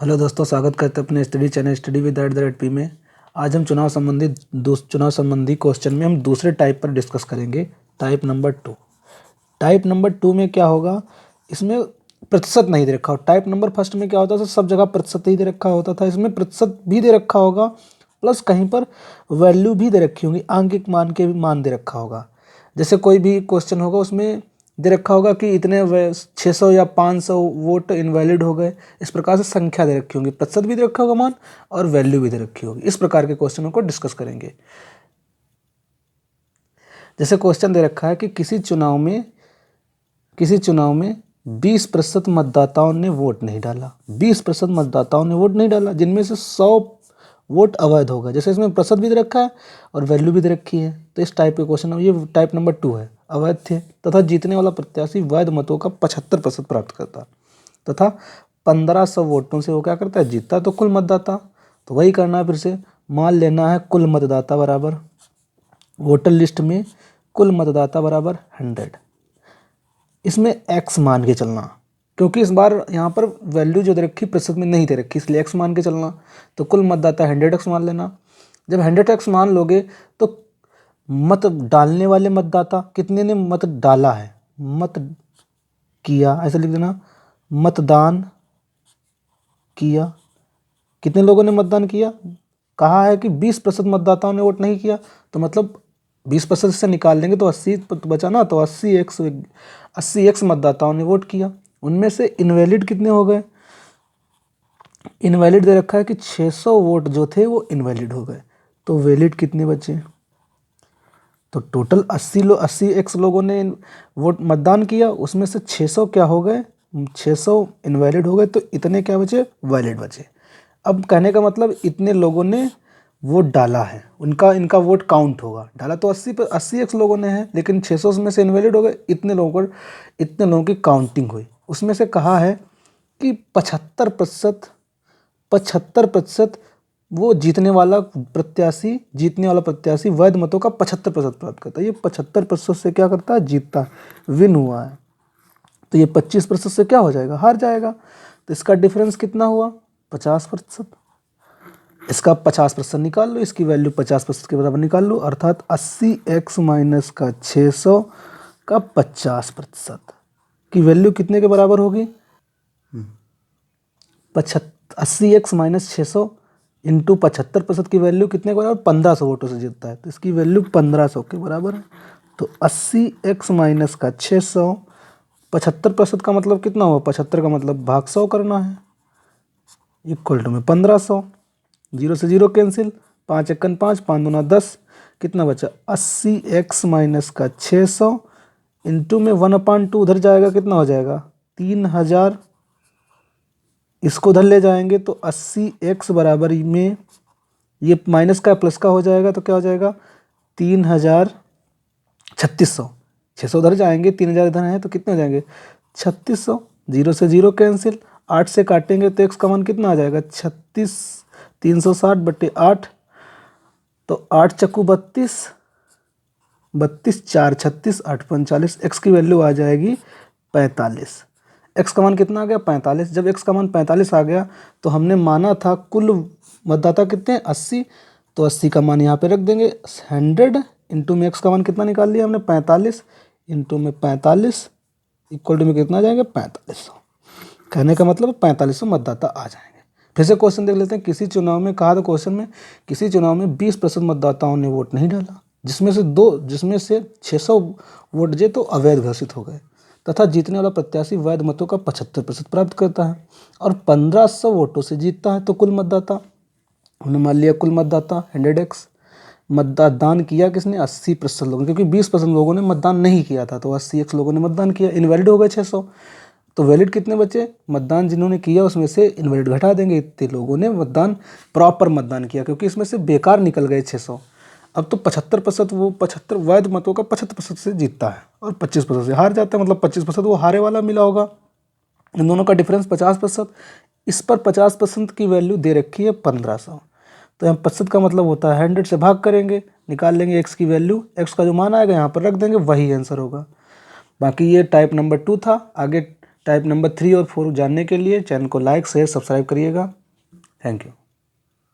Hello दोस्तों, स्वागत करते हैं अपने स्टडी चैनल स्टडी विद @pी में। आज हम चुनाव संबंधी क्वेश्चन में हम दूसरे टाइप पर डिस्कस करेंगे। Type number 2। टाइप नंबर 2 में क्या होगा, इसमें प्रतिशत नहीं दे रखा हो। टाइप नंबर फर्स्ट में क्या होता था, सब जगह प्रतिशत ही दे रखा होता था। इसमें प्रतिशत भी दे रखा होगा, प्लस कहीं पर वैल्यू भी दे रखी होगी, आंकिक मान के भी मान दे रखा होगा। जैसे कोई भी क्वेश्चन होगा उसमें दे रखा होगा कि इतने 600 या 500 वोट इनवैलिड हो गए। इस प्रकार से संख्या दे रखी होगी, प्रतिशत भी दे रखा होगा मान और वैल्यू भी दे रखी होगी। इस प्रकार के क्वेश्चनों को डिस्कस करेंगे। जैसे क्वेश्चन दे रखा है कि किसी चुनाव में 20% मतदाताओं ने वोट नहीं डाला। 20% मतदाताओं ने वोट नहीं डाला, जिनमें से 100 वोट अवैध होगा। जैसे इसमें प्रतिशत भी दे रखा है और वैल्यू भी दे रखी है, तो इस टाइप के क्वेश्चन में ये टाइप नंबर 2 है। अवैध थे तथा जीतने वाला प्रत्याशी वैध मतों का 75% प्राप्त करता तथा 1500 वोटों से वो क्या करता है, जीतता। तो कुल मतदाता, तो वही करना है, फिर से मान लेना है कुल मतदाता बराबर वोटर लिस्ट में कुल मतदाता बराबर 100। इसमें x मान के चलना, क्योंकि इस बार यहाँ पर वैल्यू जो दे रखी प्रतिशत में नहीं दे रखी, इसलिए x मान के चलना। तो कुल मतदाता 100x मान लेना। जब 100x मान लोगे तो मत डालने वाले मतदाता कितने ने मत डाला है, मत किया, ऐसे लिख देना, मतदान किया। कितने लोगों ने मतदान किया, कहा है कि 20% मतदाताओं ने वोट नहीं किया, तो मतलब 20% से निकाल लेंगे तो 80 बचा ना, तो 80x मतदाताओं ने वोट किया। उनमें से इनवैलिड कितने हो गए, इनवैलिड दे रखा है कि 600 वोट जो थे वो इनवैलिड हो गए। तो वैलिड कितने बचे, तो टोटल 80x लोगों ने वोट मतदान किया, उसमें से 600 क्या हो गए, 600 इनवैलिड हो गए। तो इतने क्या बचे, वैलिड बचे। अब कहने का मतलब इतने लोगों ने वोट डाला है, इनका वोट काउंट होगा। डाला तो 80x लोगों ने है, लेकिन 600 में से इनवैलिड हो गए। इतने लोगों की काउंटिंग हुई। उसमें से कहा है कि 75% वो जीतने वाला प्रत्याशी वैध मतों का 75% प्राप्त करता है। ये 75% से क्या करता है, जीतता है, विन हुआ है। तो ये 25% से क्या हो जाएगा, हार जाएगा। तो इसका डिफरेंस कितना हुआ, 50%। इसका 50% निकाल लो, इसकी वैल्यू 50% के बराबर निकाल लो, अर्थात 80x माइनस का 600 का 50% की वैल्यू कितने के बराबर होगी, 80x माइनस 600 इंटू 75% की वैल्यू कितने के बराबर, 1500 वोटों से जीतता है, तो इसकी वैल्यू 1500 के बराबर है। तो 80x माइनस का 600, 75% का मतलब कितना हुआ, 75 का मतलब भाग 100 करना है, इक्वल टू में 1500। 0 से 0 कैंसिल, 5 एकन 5, 5 दूना 10, कितना बचा, 80x माइनस का 600 इंटू में 1/2 उधर जाएगा, कितना हो जाएगा, 3000। इसको उधर ले जाएंगे तो 80x बराबर में ये माइनस का प्लस का हो जाएगा, तो क्या हो जाएगा, 3600। 600 उधर जाएंगे, 3000 इधर है, तो कितने हो जाएंगे, 3600। 0 से 0 कैंसिल, 8 से काटेंगे तो x का मान कितना आ जाएगा, 360/8। तो 8 चक्कू 32, 32 4 36, 8 45, x की वैल्यू आ जाएगी 45। x का मान कितना आ गया, 45। जब x का मान 45 आ गया तो हमने माना था कुल मतदाता कितने हैं, 80। तो 80 का मान यहाँ पे रख देंगे, 100 इंटू में x का मान कितना निकाल लिया हमने, 45 इंटू में 45 इक्वल टू में कितना आ जाएंगे, 4500। कहने का मतलब 4500 मतदाता आ जाएंगे। फिर से क्वेश्चन देख लेते हैं। किसी चुनाव में कहा था क्वेश्चन में, किसी चुनाव में 20% मतदाताओं ने वोट नहीं डाला, जिसमें से 600 वोट जो तो अवैध घोषित हो गए, तथा जीतने वाला प्रत्याशी वैध मतों का 75% प्राप्त करता है और 1500 वोटों से जीतता है। तो कुल मतदाता, हमने मान लिया कुल मतदाता 100x। मतदान किया किसने, 80% लोगों ने, क्योंकि 20% लोगों ने मतदान नहीं किया था, तो 80x लोगों ने मतदान किया। इनवैलिड हो गए 600, तो वैलिड कितने बचे, मतदान जिन्होंने किया उसमें से इनवैलिड घटा देंगे, इतने लोगों ने प्रॉपर मतदान किया, क्योंकि इसमें से बेकार निकल गए 600। अब तो 75% वो 75 वैध मतों का 75% से जीतता है और 25% से हार जाता है, मतलब 25% वो हारे वाला मिला होगा। इन दोनों का डिफरेंस 50%। इस पर 50% की वैल्यू दे रखी है 1500। तो यहाँ 25 का मतलब होता है 100 से भाग करेंगे, निकाल लेंगे x की वैल्यू, x का जो मान आएगा यहाँ पर रख देंगे, वही आंसर होगा। बाकी ये टाइप नंबर 2 था। आगे टाइप नंबर 3 और 4 जानने के लिए चैनल को लाइक शेयर सब्सक्राइब करिएगा। Thank you.